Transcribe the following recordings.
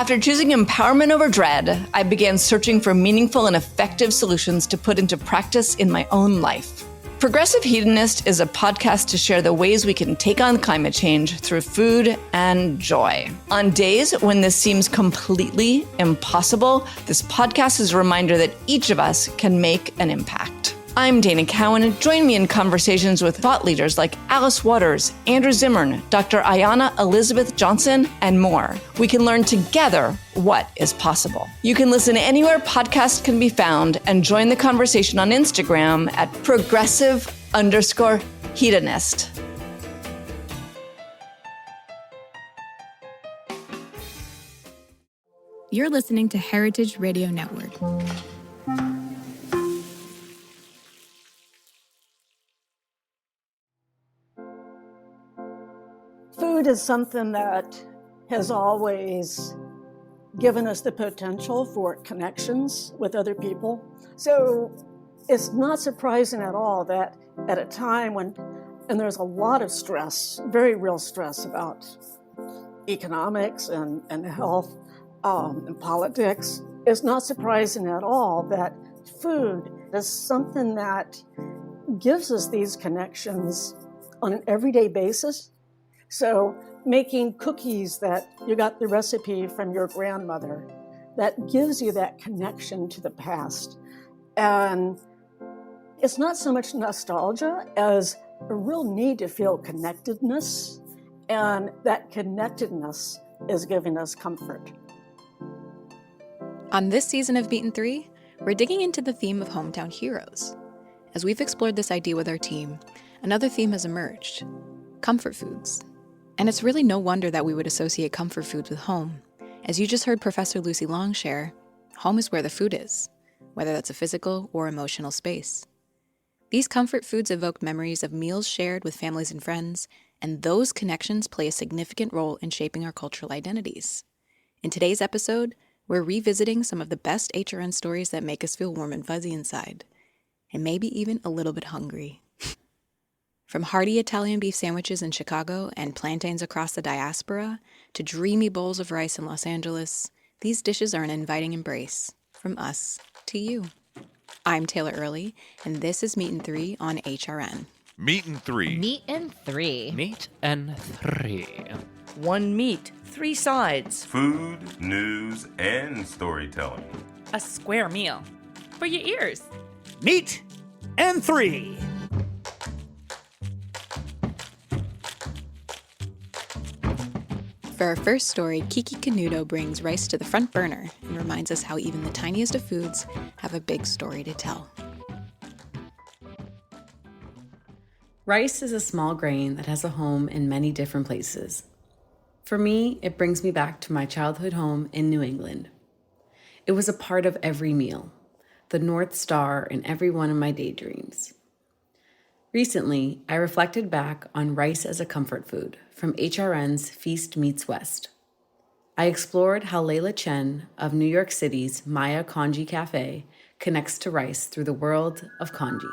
After choosing empowerment over dread, I began searching for meaningful and effective solutions to put into practice in my own life. Progressive Hedonist is a podcast to share the ways we can take on climate change through food and joy. On days when this seems completely impossible, this podcast is a reminder that each of us can make an impact. I'm Dana Cowan. Join me in conversations with thought leaders like Alice Waters, Andrew Zimmern, Dr. Ayanna Elizabeth Johnson, and more. We can learn together what is possible. You can listen anywhere podcasts can be found and join the conversation on Instagram at progressive_hedonist. You're listening to Heritage Radio Network. Food is something that has always given us the potential for connections with other people. So it's not surprising at all that at a time when, and there's a lot of stress, very real stress about economics and health and politics, it's not surprising at all that food is something that gives us these connections on an everyday basis. So making cookies that you got the recipe from your grandmother, that gives you that connection to the past. And it's not so much nostalgia as a real need to feel connectedness. And that connectedness is giving us comfort. On this season of Meat and Three, we're digging into the theme of hometown heroes. As we've explored this idea with our team, another theme has emerged: comfort foods. And it's really no wonder that we would associate comfort foods with home. As you just heard Professor Lucy Long share, home is where the food is, whether that's a physical or emotional space. These comfort foods evoke memories of meals shared with families and friends, and those connections play a significant role in shaping our cultural identities. In today's episode, we're revisiting some of the best HRN stories that make us feel warm and fuzzy inside, and maybe even a little bit hungry. From hearty Italian beef sandwiches in Chicago and plantains across the diaspora to dreamy bowls of rice in Los Angeles, these dishes are an inviting embrace from us to you. I'm Taylor Early, and this is Meat and Three on HRN. Meat and Three. Meat and Three. Meat and Three. One meat, three sides. Food, news, and storytelling. A square meal for your ears. Meat and Three. For our first story, Kiki Canuto brings rice to the front burner and reminds us how even the tiniest of foods have a big story to tell. Rice is a small grain that has a home in many different places. For me, it brings me back to my childhood home in New England. It was a part of every meal, the North Star in every one of my daydreams. Recently, I reflected back on rice as a comfort food from HRN's Feast Meets West. I explored how Layla Chen of New York City's Maya Congee Cafe connects to rice through the world of congee.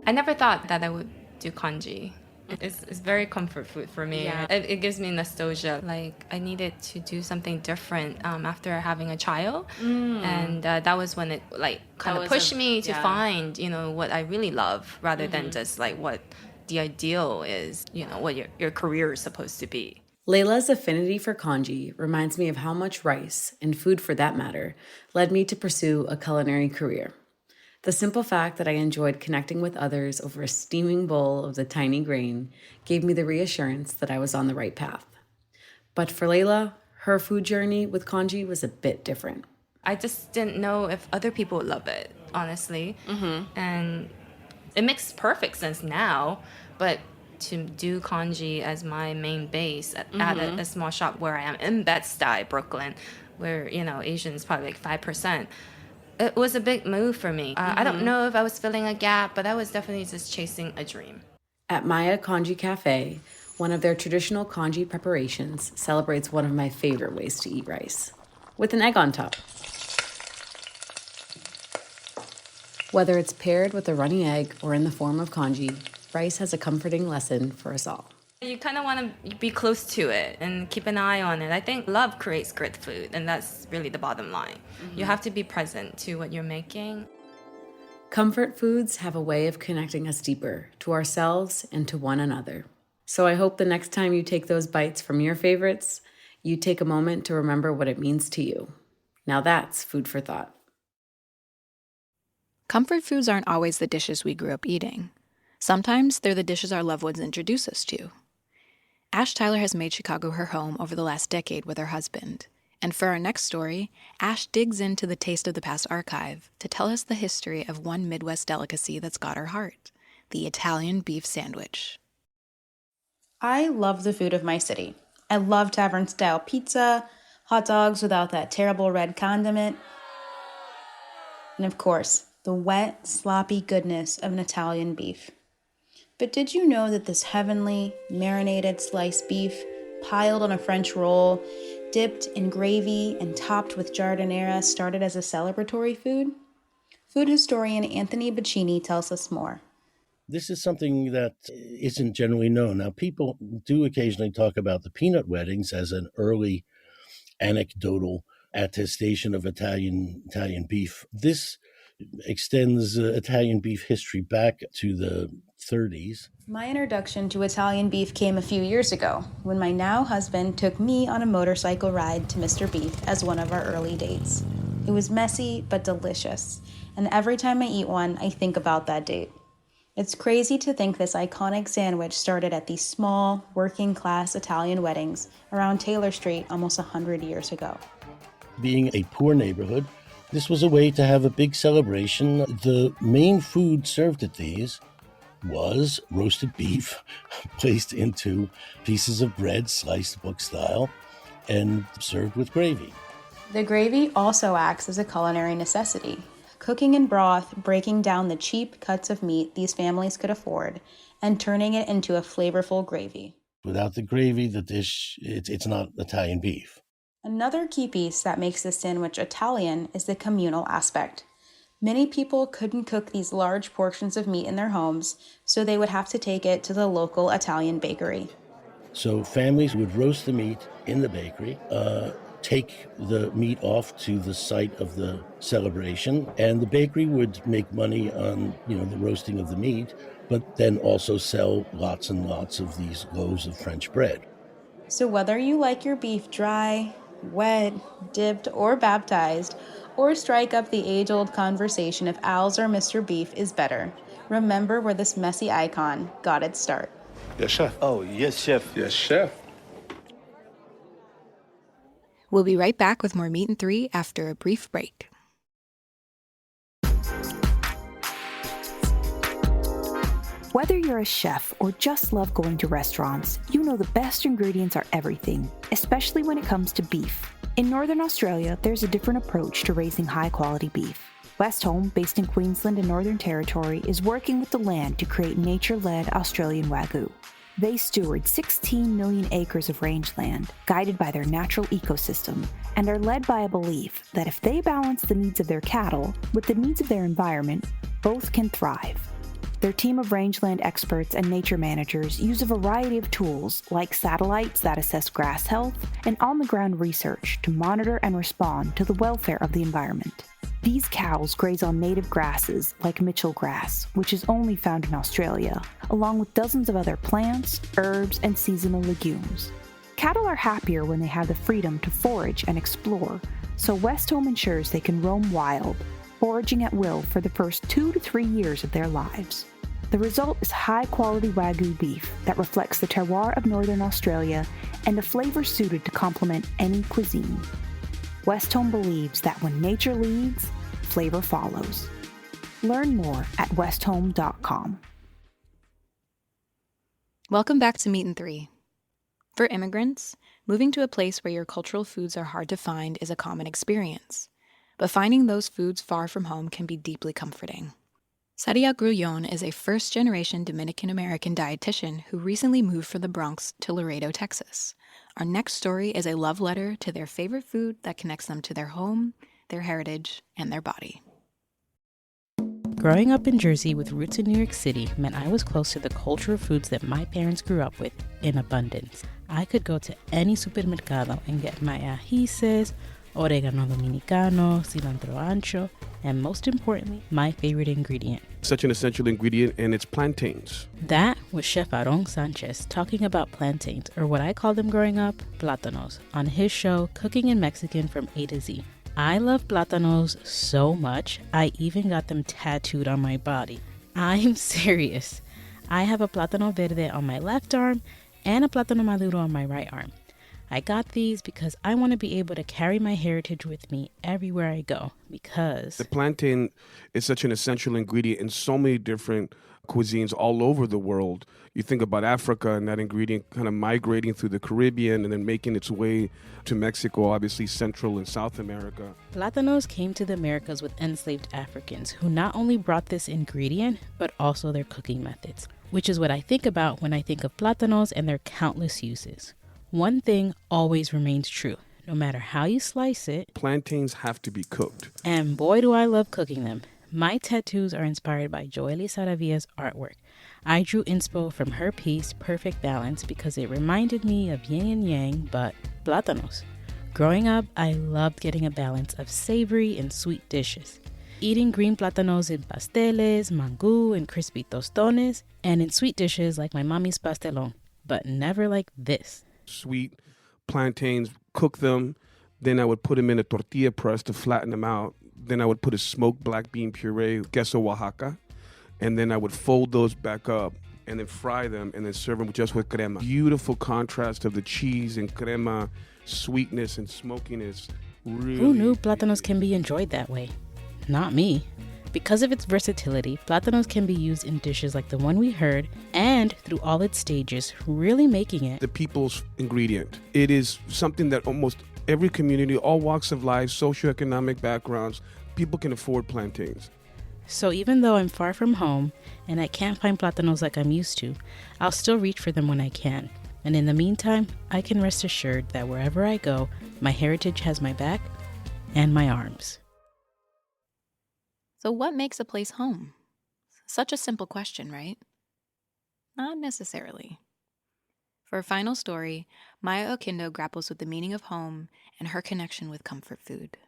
I never thought that I would do congee. It's very comfort food for me. Yeah. It gives me nostalgia. Like, I needed to do something different after having a child. And that was when it kind of pushed me to find, what I really love rather than just what the ideal is, what your career is supposed to be. Layla's affinity for congee reminds me of how much rice, and food for that matter, led me to pursue a culinary career. The simple fact that I enjoyed connecting with others over a steaming bowl of the tiny grain gave me the reassurance that I was on the right path. But for Layla, her food journey with congee was a bit different. I just didn't know if other people would love it, honestly. And it makes perfect sense now, but to do congee as my main base at a small shop where I am in Bed-Stuy, Brooklyn, where, Asian is probably 5%. It was a big move for me. I don't know if I was filling a gap, but I was definitely just chasing a dream. At Maya Congee Cafe, one of their traditional congee preparations celebrates one of my favorite ways to eat rice, with an egg on top. Whether it's paired with a runny egg or in the form of congee, Rice has a comforting lesson for us all. You kind of want to be close to it and keep an eye on it. I think love creates good food, and that's really the bottom line. You have to be present to what you're making. Comfort foods have a way of connecting us deeper to ourselves and to one another. So I hope the next time you take those bites from your favorites, you take a moment to remember what it means to you. Now that's food for thought. Comfort foods aren't always the dishes we grew up eating. Sometimes they're the dishes our loved ones introduce us to. Ash Tyler has made Chicago her home over the last decade with her husband. And for our next story, Ash digs into the Taste of the Past archive to tell us the history of one Midwest delicacy that's got her heart, the Italian beef sandwich. I love the food of my city. I love tavern-style pizza, hot dogs without that terrible red condiment, and of course, the wet, sloppy goodness of an Italian beef. But did you know that this heavenly, marinated sliced beef, piled on a French roll, dipped in gravy, and topped with giardiniera started as a celebratory food? Food historian Anthony Bacchini tells us more. This is something that isn't generally known. Now, people do occasionally talk about the peanut weddings as an early anecdotal attestation of Italian beef. This extends Italian beef history back to the 30s. My introduction to Italian beef came a few years ago when my now husband took me on a motorcycle ride to Mr. Beef as one of our early dates. It was messy but delicious, and every time I eat one, I think about that date. It's crazy to think this iconic sandwich started at these small, working-class Italian weddings around Taylor Street almost 100 years ago. Being a poor neighborhood, this was a way to have a big celebration. The main food served at these was roasted beef placed into pieces of bread, sliced book style, and served with gravy. The gravy also acts as a culinary necessity, cooking in broth, breaking down the cheap cuts of meat these families could afford, and turning it into a flavorful gravy. Without the gravy, the dish, it's not Italian beef. Another key piece that makes this sandwich Italian is the communal aspect. Many people couldn't cook these large portions of meat in their homes, so they would have to take it to the local Italian bakery. So families would roast the meat in the bakery, take the meat off to the site of the celebration, and the bakery would make money on, the roasting of the meat, but then also sell lots and lots of these loaves of French bread. So whether you like your beef dry, wet, dipped, or baptized, or strike up the age-old conversation if Al's or Mr. Beef is better, remember where this messy icon got its start. Yes, chef. Oh, yes, chef. Yes, chef. We'll be right back with more Meat and Three after a brief break. Whether you're a chef or just love going to restaurants, you know the best ingredients are everything, especially when it comes to beef. In Northern Australia, there's a different approach to raising high-quality beef. Westholme, based in Queensland and Northern Territory, is working with the land to create nature-led Australian Wagyu. They steward 16 million acres of rangeland, guided by their natural ecosystem, and are led by a belief that if they balance the needs of their cattle with the needs of their environment, both can thrive. Their team of rangeland experts and nature managers use a variety of tools like satellites that assess grass health and on-the-ground research to monitor and respond to the welfare of the environment. These cows graze on native grasses like Mitchell grass, which is only found in Australia, along with dozens of other plants, herbs, and seasonal legumes. Cattle are happier when they have the freedom to forage and explore, so Westholme ensures they can roam wild, foraging at will for the first 2 to 3 years of their lives. The result is high-quality Wagyu beef that reflects the terroir of Northern Australia and a flavor suited to complement any cuisine. Westholme believes that when nature leads, flavor follows. Learn more at westholme.com. Welcome back to Meat and Three. For immigrants, moving to a place where your cultural foods are hard to find is a common experience. But finding those foods far from home can be deeply comforting. Zariel Grullon is a first-generation Dominican-American dietitian who recently moved from the Bronx to Laredo, Texas. Our next story is a love letter to their favorite food that connects them to their home, their heritage, and their body. Growing up in Jersey with roots in New York City meant I was close to the culture of foods that my parents grew up with in abundance. I could go to any supermercado and get my ajíes, oregano dominicano, cilantro ancho, and most importantly, my favorite ingredient. Such an essential ingredient, and it's plantains. That was Chef Aaron Sanchez talking about plantains, or what I called them growing up, plátanos, on his show Cooking in Mexican from A to Z. I love plátanos so much, I even got them tattooed on my body. I'm serious. I have a plátano verde on my left arm and a plátano maduro on my right arm. I got these because I want to be able to carry my heritage with me everywhere I go, because the plantain is such an essential ingredient in so many different cuisines all over the world. You think about Africa and that ingredient kind of migrating through the Caribbean and then making its way to Mexico, obviously Central and South America. Plátanos came to the Americas with enslaved Africans who not only brought this ingredient, but also their cooking methods, which is what I think about when I think of plátanos and their countless uses. One thing always remains true. No matter how you slice it, plantains have to be cooked. And boy, do I love cooking them. My tattoos are inspired by Joely Saravia's artwork. I drew inspo from her piece, Perfect Balance, because it reminded me of yin and yang, but plátanos. Growing up, I loved getting a balance of savory and sweet dishes. Eating green plátanos in pasteles, mangú, and crispy tostones, and in sweet dishes like my mommy's pastelón, but never like this. Sweet plantains, cook them, then I would put them in a tortilla press to flatten them out. Then I would put a smoked black bean puree, queso Oaxaca, and then I would fold those back up and then fry them and then serve them just with crema. Beautiful contrast of the cheese and crema, sweetness and smokiness. Really. Who knew plátanos can be enjoyed that way? Not me. Because of its versatility, plátanos can be used in dishes like the one we heard and through all its stages, really making it the people's ingredient. It is something that almost every community, all walks of life, socioeconomic backgrounds, people can afford plantains. So even though I'm far from home and I can't find plátanos like I'm used to, I'll still reach for them when I can. And in the meantime, I can rest assured that wherever I go, my heritage has my back and my arms. So what makes a place home? Such a simple question, right? Not necessarily. For our final story, Maya Okindo grapples with the meaning of home and her connection with comfort food.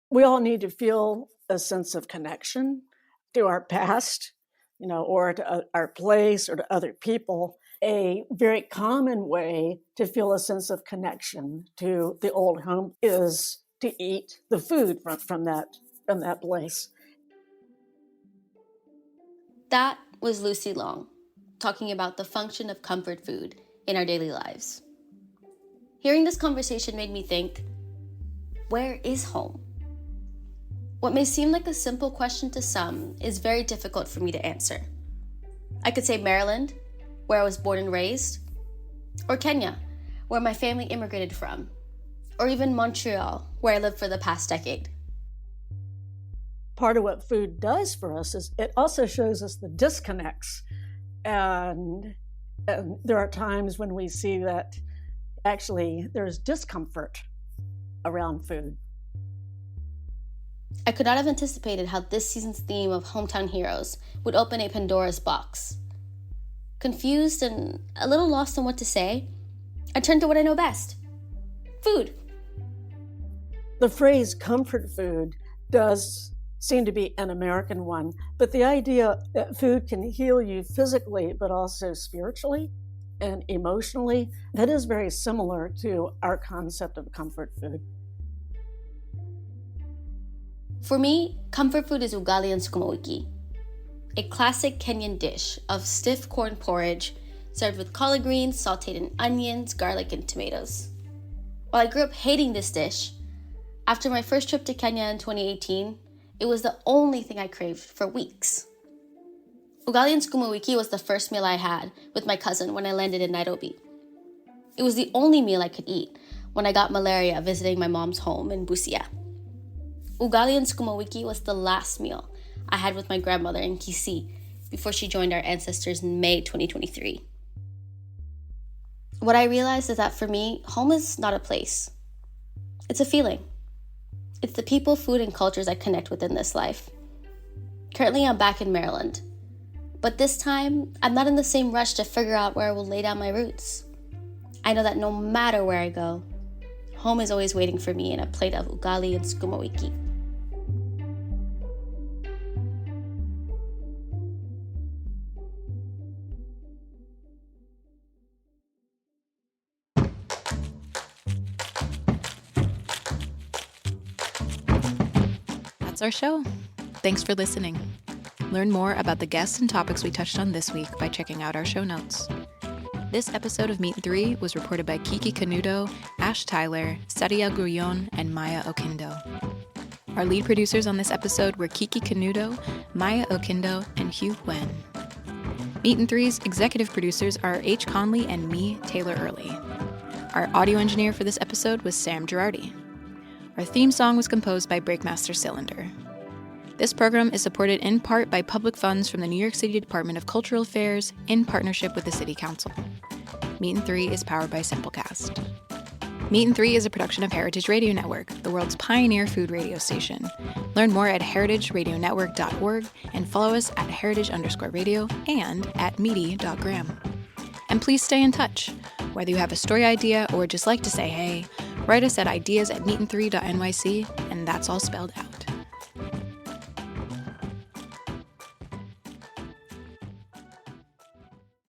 We all need to feel a sense of connection to our past, or to our place or to other people. A very common way to feel a sense of connection to the old home is to eat the food from that place. That was Lucy Long, talking about the function of comfort food in our daily lives. Hearing this conversation made me think, where is home? What may seem like a simple question to some is very difficult for me to answer. I could say Maryland, where I was born and raised, or Kenya, where my family immigrated from, or even Montreal, where I lived for the past decade. Part of what food does for us is it also shows us the disconnects. And there are times when we see that actually there's discomfort around food. I could not have anticipated how this season's theme of hometown heroes would open a Pandora's box. Confused and a little lost on what to say, I turned to what I know best: food. The phrase comfort food does seem to be an American one, but the idea that food can heal you physically, but also spiritually and emotionally, that is very similar to our concept of comfort food. For me, comfort food is ugali and sukuma wiki, a classic Kenyan dish of stiff corn porridge served with collard greens sauteed in onions, garlic, and tomatoes. While I grew up hating this dish, after my first trip to Kenya in 2018, it was the only thing I craved for weeks. Ugali and sukuma wiki was the first meal I had with my cousin when I landed in Nairobi. It was the only meal I could eat when I got malaria visiting my mom's home in Busia. Ugali and sukuma wiki was the last meal I had with my grandmother in Kisii before she joined our ancestors in May 2023. What I realized is that for me, home is not a place. It's a feeling. It's the people, food, and cultures I connect with in this life. Currently, I'm back in Maryland. But this time, I'm not in the same rush to figure out where I will lay down my roots. I know that no matter where I go, home is always waiting for me in a plate of ugali and sukuma wiki. That's our show. Thanks for listening. Learn more about the guests and topics we touched on this week by checking out our show notes. This episode of Meet and Three was reported by Kiki Canuto, Ash Tyler, Zariel Grullon, and Maya Okindo. Our lead producers on this episode were Kiki Canuto, Maya Okindo, and Hieu Huynh. Meet and Three's executive producers are H. Conley and me, Taylor Early. Our audio engineer for this episode was Sam Girardi. Our theme song was composed by Breakmaster Cylinder. This program is supported in part by public funds from the New York City Department of Cultural Affairs in partnership with the City Council. Meet and Three is powered by Simplecast. Meet and Three is a production of Heritage Radio Network, the world's pioneer food radio station. Learn more at heritageradionetwork.org and follow us at heritage_radio and at meaty.gram. And please stay in touch. Whether you have a story idea or just like to say hey, write us at ideas@meetand3.nyc, and that's all spelled out.